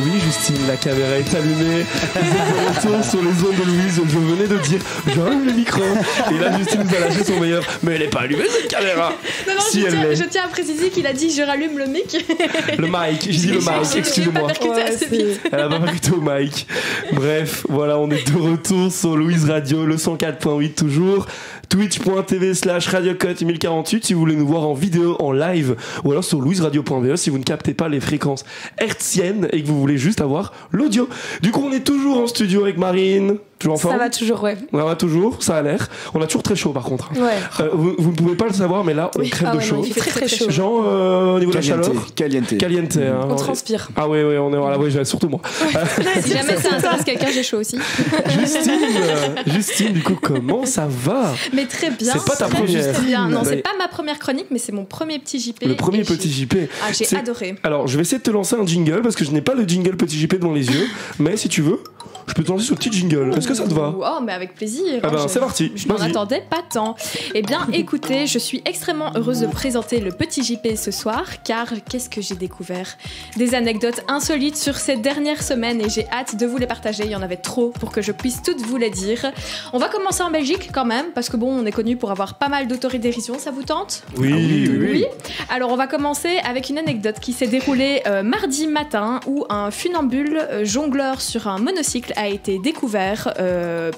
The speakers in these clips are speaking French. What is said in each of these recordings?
Oui, Justine, la caméra est allumée. Vous êtes de retour sur les ondes de Louise. Je venais de dire, j'allume le micro. Et là, Justine nous a lâché son meilleur. Mais elle est pas allumée, cette caméra. Non, si je tiens à préciser qu'il a dit je rallume le mic. Le mic, j'ai dit le mic, excusez-moi. Elle a pas percuté au mic. Bref, voilà, on est de retour sur Louise Radio, le 104.8 toujours. Twitch.tv/radiocut 1048 si vous voulez nous voir en vidéo, en live, ou alors sur louiseradio.be si vous ne captez pas les fréquences hertziennes et que vous voulez juste avoir l'audio. Du coup, on est toujours en studio avec Marine. Toujours en forme ? Ça va toujours, ouais. Ça va toujours, ça a l'air. On a toujours très chaud par contre. Ouais. Vous ne pouvez pas le savoir, mais là, on crève de chaud. Non, il fait très chaud. Genre, au niveau de la chaleur ? Caliente. On transpire. Ah oui, on est voilà, oui, surtout moi. Si jamais ça intéresse quelqu'un, j'ai chaud aussi. Justine, du coup, comment ça va ? Mais très bien. C'est pas ta première. Très bien. Non, c'est pas ma première chronique, mais c'est mon premier petit JP. Le premier petit JP. Ah, j'ai adoré. Alors, je vais essayer de te lancer un jingle parce que je n'ai pas le jingle petit JP devant les yeux, mais si tu veux, je peux te lancer ce petit jingle. Est-ce que ça te va ? Oh, mais avec plaisir. Ah ben, c'est parti. Je m'en attendais pas tant. Eh bien, écoutez, je suis extrêmement heureuse de présenter le petit JP ce soir, car qu'est-ce que j'ai découvert ? Des anecdotes insolites sur ces dernières semaines et j'ai hâte de vous les partager. Il y en avait trop pour que je puisse toutes vous les dire. On va commencer en Belgique quand même, parce que bon, on est connu pour avoir pas mal d'autodérision. Ça vous tente ? Oui. Alors, on va commencer avec une anecdote qui s'est déroulée mardi matin où un funambule jongleur sur un monocycle a été découvert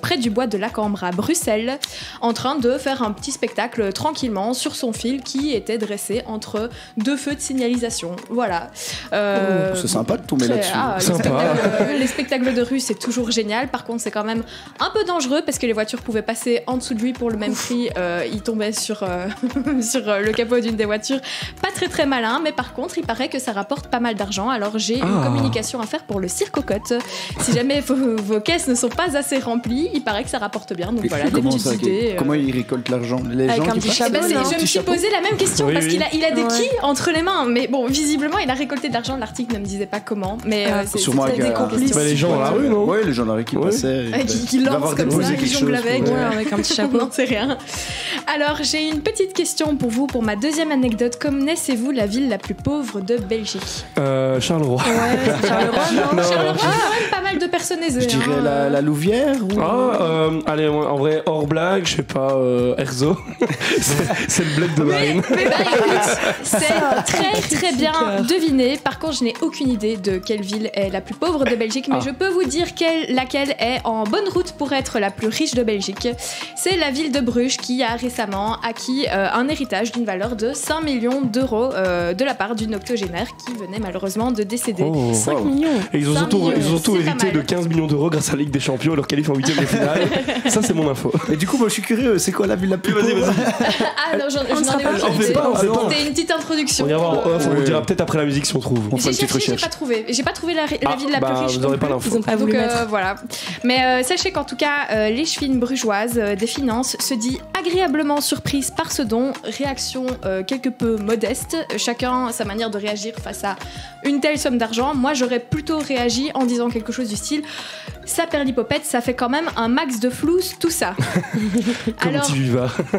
près du bois de la Cambre à Bruxelles en train de faire un petit spectacle tranquillement sur son fil qui était dressé entre deux feux de signalisation. Voilà. C'est sympa de tomber là-dessus. Les spectacles de rue, c'est toujours génial. Par contre, c'est quand même un peu dangereux parce que les voitures pouvaient passer en dessous de lui pour le même prix. Il tombait sur le capot d'une des voitures. Pas très très malin, mais par contre, il paraît que ça rapporte pas mal d'argent. Alors, j'ai une communication à faire pour le Cirque aux Côtes. Si jamais vos caisses ne sont pas assez remplies, il paraît que ça rapporte bien. Donc voilà, des petites idées. Comment ils récoltent l'argent ? Les gens qui passent. Je me suis posé la même question parce qu'il a des quilles entre les mains. Mais bon, visiblement, il a récolté de l'argent. L'article ne me disait pas comment. Mais c'est sûrement des complices. Les gens dans la rue, non ? Oui, les gens dans la rue qui passaient. Qui lancent comme ça, qui jonglent avec un petit chapeau. Non, c'est rien. Alors, j'ai une petite question pour vous pour ma deuxième anecdote. Connaissez-vous la ville la plus pauvre de Belgique ? Charleroi. Ouais, Charleroi, non. Charleroi, quand même pas mal de personnes aisées. Je dirais la Louvière ou... Allez, en vrai, hors blague, je sais pas, Erzo. c'est le bled de Marine. Mais bah écoute, c'est très très bien deviné. Par contre, je n'ai aucune idée de quelle ville est la plus pauvre de Belgique, mais je peux vous dire laquelle est en bonne route pour être la plus riche de Belgique. C'est la ville de Bruges qui a récemment acquis un héritage d'une valeur de 5 millions d'euros de la part d'une octogénaire qui venait malheureusement de décéder. 5 millions. Et ils ont surtout hérité de 15 millions d'euros grâce à la Ligue des Champions, leur qualif en 8e de finale. Ça, c'est mon info. Et du coup, moi, je suis curieux, c'est quoi la ville la plus pauvre ? Vas-y. Ah non, j'en ai aucune idée. C'était une petite introduction. On y va en off, on vous dira peut-être après la musique si on trouve. J'ai cherché, j'ai pas trouvé la ville la plus riche. Vous n'aurez pas l'info. Ils ont pas voulu mettre. Voilà. Mais sachez qu'en tout cas, l'échevine brugeoise des finances se dit agréablement surprise par ce don. Réaction quelque peu modeste. Chacun a sa manière de réagir face à une telle somme d'argent. Moi, j'aurais plutôt réagi en disant quelque chose du style: ça perlipopette, ça fait quand même un max de flouze, tout ça. Alors,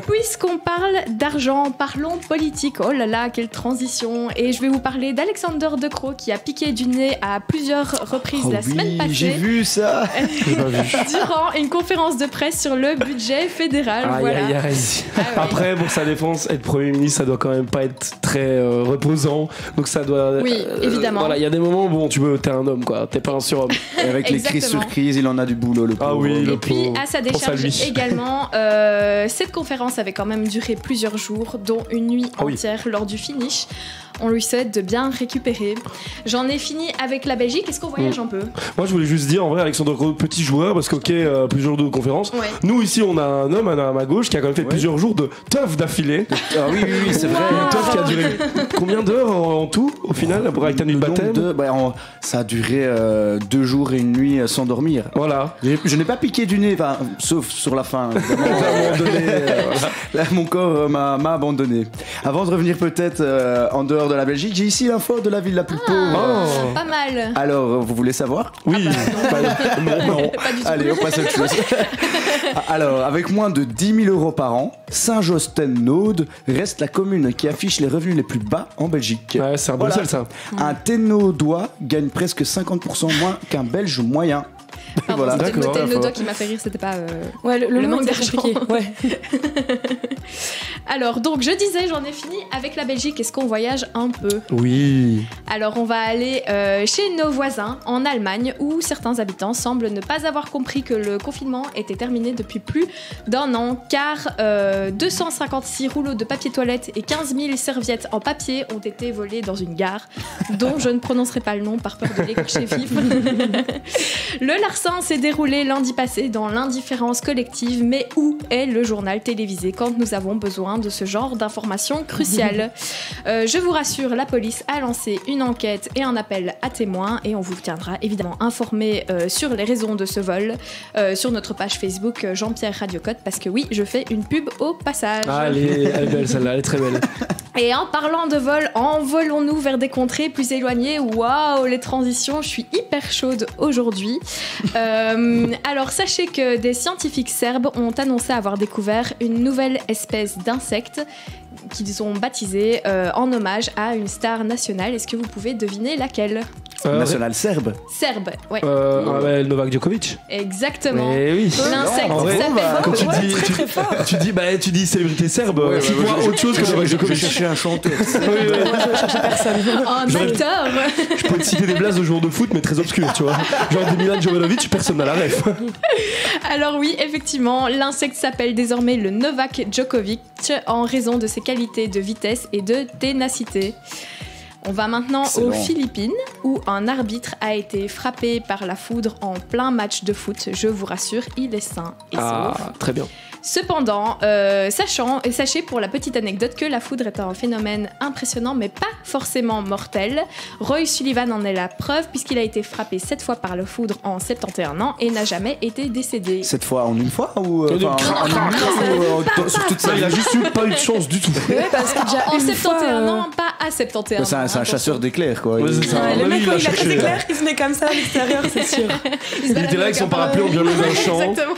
puisqu'on parle d'argent, parlons politique. Oh là là, quelle transition. Et je vais vous parler d'Alexander De Croo qui a piqué du nez à plusieurs reprises la semaine passée. J'ai vu ça. Durant une conférence de presse sur le budget fédéral. Voilà. Après, pour sa défense, être Premier ministre, ça doit quand même pas être très reposant. Donc ça doit... Oui, évidemment. Voilà, il y a des moments où t'es un homme, quoi. T'es pas un surhomme. Et avec les crises sur crise, il en a du boulot, le pauvre. Ah oui, et puis, à sa décharge également, cette conférence avait quand même duré plusieurs jours, dont une nuit entière lors du finish. On lui souhaite de bien récupérer. J'en ai fini avec la Belgique. Est-ce qu'on voyage un peu ? Moi, je voulais juste dire, en vrai, Alexandre Gros, petit joueur, parce que, plusieurs jours de conférence. Ouais. Nous, ici, on a un homme à ma gauche qui a quand même fait plusieurs jours de teuf d'affilée. Ah oui, c'est vrai. Une teuf qui a duré combien d'heures en tout, au final, avec ta nuit de baptême ? Ça a duré 2 jours et une nuit sans dormir. Voilà. Je n'ai pas piqué du nez, sauf sur la fin. Là, mon corps m'a abandonné. Avant de revenir peut-être en dehors de la Belgique, j'ai ici l'info de la ville la plus pauvre. Pas mal. Alors, vous voulez savoir ? Oui. Non. Pas du tout. Allez, on passe à autre chose. Alors, avec moins de 10 000 euros par an, Saint-Josten-Noode reste la commune qui affiche les revenus les plus bas en Belgique. Ouais, c'est un Bruxelles, ça. Un Ténodois gagne presque 50% moins qu'un Belge moyen. Pardon, Voilà. c'était D'accord, le d'accord. doigt qui m'a fait rire, c'était pas Ouais, le le nom manque était d'argent. compliqué. Ouais. Alors, donc, je disais, j'en ai fini avec la Belgique. Est-ce qu'on voyage un peu? Oui. Alors, on va aller chez nos voisins en Allemagne, où certains habitants semblent ne pas avoir compris que le confinement était terminé depuis plus d'1 an, car 256 rouleaux de papier toilette et 15 000 serviettes en papier ont été volés dans une gare, dont je ne prononcerai pas le nom par peur de l'écorcher vif. Le larcin s'est déroulé lundi passé dans l'indifférence collective, mais où est le journal télévisé quand nous avons besoin de ce genre d'informations cruciales? Je vous rassure, la police a lancé une enquête et un appel à témoins et on vous tiendra évidemment informé sur les raisons de ce vol sur notre page Facebook Jean-Pierre Radiocote, parce que oui, je fais une pub au passage. Ah, elle est belle, celle-là, elle est très belle. Et en parlant de vol, envolons-nous vers des contrées plus éloignées. Waouh, les transitions, je suis hyper chaude aujourd'hui. Alors sachez que des scientifiques serbes ont annoncé avoir découvert une nouvelle espèce d'insecte qu'ils ont baptisé en hommage à une star nationale. Est-ce que vous pouvez deviner laquelle? National serbe. Serbe, ouais. Novak Djokovic. Exactement. Mais oui. L'insecte En vrai, s'appelle... quand tu dis célébrité serbe, tu vois autre chose que Novak Je vais Djokovic. chercher un chanteur. Un acteur. Je peux te citer des blases de joueurs de foot, mais très obscurs, tu vois. Genre des Milan Jovanovic, personne n'a la ref. Alors oui, effectivement, l'insecte s'appelle désormais le Novak Djokovic en raison de ses qualités de vitesse et de ténacité. On va maintenant Excellent. aux Philippines, où un arbitre a été frappé par la foudre en plein match de foot. Je vous rassure, il est sain et Ah, sauf. très bien. Cependant, sachez pour la petite anecdote que la foudre est un phénomène impressionnant mais pas forcément mortel. Roy Sullivan en est la preuve puisqu'il a été frappé 7 fois par la foudre en 71 ans et n'a jamais été décédé. Cette fois en une fois ou Non, en une nuit ou sur toute Ça, sa il a vie? juste pas eu de chance du tout. Ouais, parce que déjà En une 71 fois, ans, pas à 71 C'est un ans. chasseur d'éclairs quoi. Ouais, c'est ça. le Lui, mec, il quand a il a cherché. fait éclair, il se met comme ça à l'extérieur, c'est sûr. Il était là avec son parapluie en bien dans un champ. Exactement.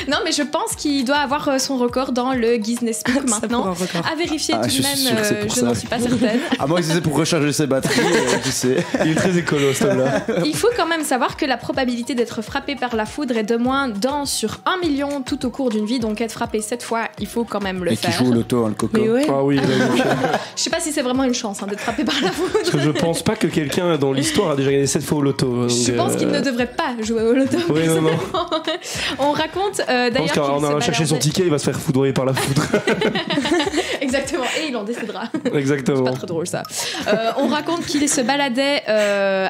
Non, mais je pense qu'il doit avoir son record dans le Guinness Book Ça maintenant. pour un record. À vérifier Ah, tout je de suis sûr même, que c'est pour je ça. n'en suis pas certaine. À moins que c'est pour recharger ses batteries, tu sais. Il est très écolo, ce homme-là. Il faut quand même savoir que la probabilité d'être frappé par la foudre est de moins d'un sur 1 million tout au cours d'une vie, donc être frappé 7 fois, il faut quand même le Et qui faire. joue au loto, hein, le coco. Mais ouais. Ah oui, oui. Je sais pas si c'est vraiment une chance d'être frappé par la foudre. Parce que je pense pas que quelqu'un dans l'histoire a déjà gagné 7 fois au loto. Donc, Je pense qu'il ne devrait pas jouer au loto. Oui, non, non. On raconte Je pense d'ailleurs qu'en qu'il allant s'est chercher son baladé- ticket, il va se faire foudroyer par la foudre. Exactement, et il en décédera. C'est Exactement. pas très drôle ça. On raconte qu'il se baladait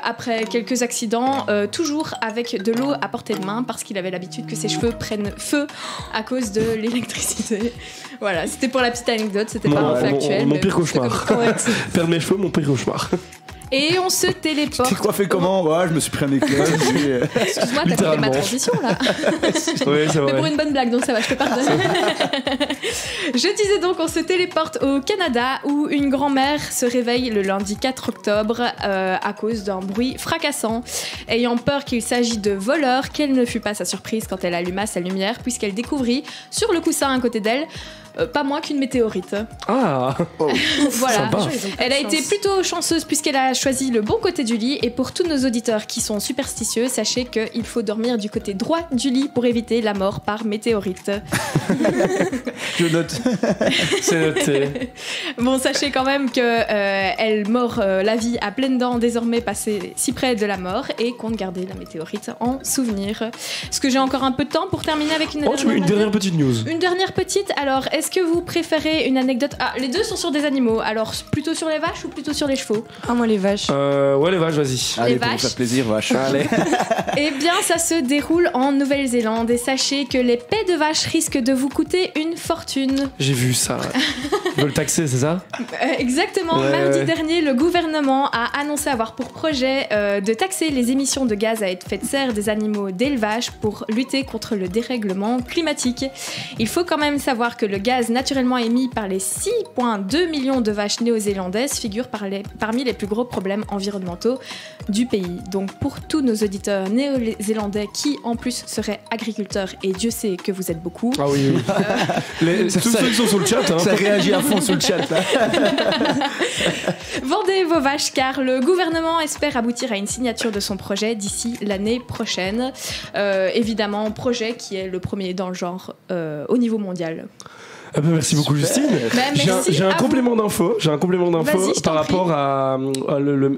après quelques accidents, toujours avec de l'eau à portée de main, parce qu'il avait l'habitude que ses cheveux prennent feu à cause de l'électricité. Voilà, c'était pour la petite anecdote, c'était pas un fait actuel. Mon mais pire c'est cauchemar. comme- Ouais. Perdre mes cheveux, mon pire cauchemar. Et on se T'es téléporte. coiffé comment? Ouais, je me suis pris un éclair. Excuse-moi, t'as coupé ma Littéralement. transition là. Oui, c'est Mais pour vrai. une bonne blague, donc ça va, je te pardonne. Je disais donc, on se téléporte au Canada où une grand-mère se réveille le lundi 4 octobre à cause d'un bruit fracassant. Ayant peur qu'il s'agit de voleurs, quelle ne fut pas sa surprise quand elle alluma sa lumière, puisqu'elle découvrit sur le coussin à côté d'elle pas moins qu'une météorite. Ah, Voilà. Sympa. Elle a été plutôt chanceuse puisqu'elle a choisi le bon côté du lit. Et pour tous nos auditeurs qui sont superstitieux, sachez qu'il faut dormir du côté droit du lit pour éviter la mort par météorite. Je note. c'est noté. Bon, sachez quand même que elle mord la vie à pleines dents, désormais passée si près de la mort, et compte garder la météorite en souvenir. Est-ce que j'ai encore un peu de temps pour terminer avec une Oh, tu veux une dernière petite news? Une dernière petite. Alors, est-ce que vous préférez une anecdote? Ah, les deux sont sur des animaux. Alors, plutôt sur les vaches ou plutôt sur les chevaux? Ah, moi, les vaches. Ouais, les vaches, vas-y. Allez, pour vous vaches. faire plaisir, vache. Allez. Eh bien, ça se déroule en Nouvelle-Zélande, et sachez que les pets de vaches risquent de vous coûter une fortune. J'ai vu ça. Ils veulent taxer, c'est ça? Exactement. Ouais, Mardi ouais. dernier, le gouvernement a annoncé avoir pour projet de taxer les émissions de gaz à effet de serre des animaux d'élevage pour lutter contre le dérèglement climatique. Il faut quand même savoir que le gaz naturellement émis par les 6,2 millions de vaches néo-zélandaises figure parmi les plus gros problèmes environnementaux du pays. Donc pour tous nos auditeurs néo-zélandais qui en plus seraient agriculteurs, et Dieu sait que vous êtes beaucoup, Ah oui, oui. Tous ceux qui sont sur le chat, hein. Ça réagit à fond sur le chat là. vendez vos vaches car le gouvernement espère aboutir à une signature de son projet d'ici l'année prochaine. Évidemment, projet qui est le premier dans le genre au niveau mondial. Ah bah merci beaucoup Justine. J'ai un complément d'info. Vas-y, je t'en par prie. rapport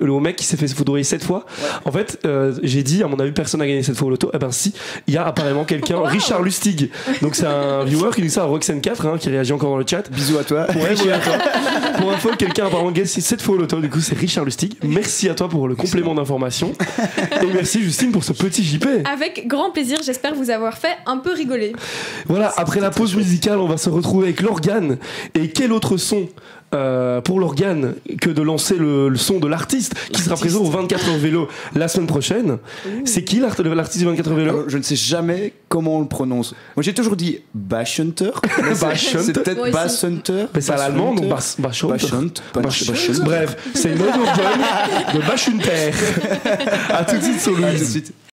au mec qui s'est fait foudroyer 7 fois. En fait, j'ai dit à mon avis personne n'a gagné cette fois au loto. Eh ben si, il y a apparemment quelqu'un, Wow. Richard Lustig. Donc c'est un viewer qui dit ça à Roxane 4 hein, qui réagit encore dans le chat. Bisous à toi. Ouais, voilà, toi. Pour info, quelqu'un a apparemment gagné 7 fois au loto. Du coup, c'est Richard Lustig. Merci à toi pour le complément d'information. Et merci Justine pour ce petit JP. Avec grand plaisir, j'espère vous avoir fait un peu rigoler. Voilà, après la pause musicale, on va se retrouver avec l'organe. Et quel autre son pour l'organe que de lancer le son de l'artiste qui sera présent au 24 heures vélo la semaine prochaine. C'est qui l'artiste du 24 heures vélo? Alors, je ne sais jamais comment on le prononce. Moi j'ai toujours dit Bashunter. C'est peut-être Moi aussi. Basshunter. Mais c'est à l'allemand, donc Bachhunt. Bref, c'est une autre organe de Bachunter. À tout de suite sur À tout de Louise. suite.